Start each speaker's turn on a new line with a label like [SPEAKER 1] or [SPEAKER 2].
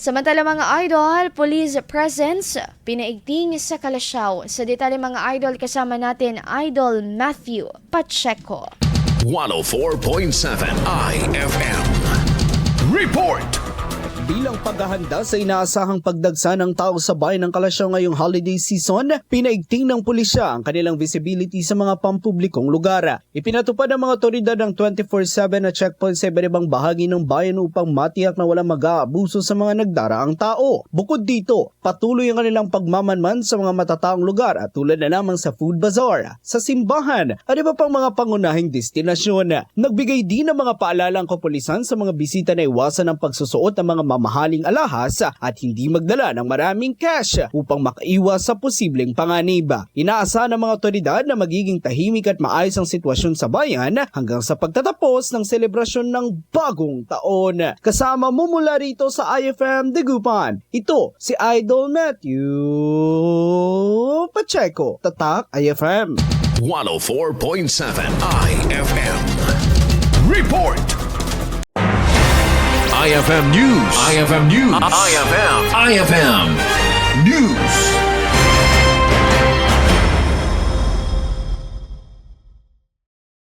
[SPEAKER 1] Samantala mga idol, police presence, Pinaigting sa Calasiao. Sa detalye mga idol, kasama natin Idol Matthew Pacheco.
[SPEAKER 2] 104.7 IFM. Report!
[SPEAKER 3] Bilang paghahanda sa inaasahang pagdagsa ng tao sa bayan ng Calasiao ngayong holiday season, pinaigting ng pulisya ang kanilang visibility sa mga pampublikong lugar. Ipinatupad ng mga otoridad ng 24/7 na checkpoint sa iba't ibang bahagi ng bayan upang matiyak na walang mag-aabuso sa mga nagdaraang tao. Bukod dito, patuloy ang kanilang pagmamanman sa mga matataong lugar at tulad na lamang sa food bazaar, sa simbahan at iba pang mga pangunahing destinasyon. Nagbigay din ng mga paalala ang kapulisan sa mga bisita na iwasan ang pagsusuot ng mga mamahaling alahas at hindi magdala ng maraming cash upang makaiwas sa posibleng panganib. Inaasahan ng mga otoridad na magiging tahimik at maayos ang sitwasyon sa bayan hanggang sa pagtatapos ng selebrasyon ng bagong taon. Kasama mo mula rito sa IFM Dagupan, ito si Idol Matthew Pacheco, Tatak IFM
[SPEAKER 2] 104.7 IFM. Report! IFM News. IFM News. IFM.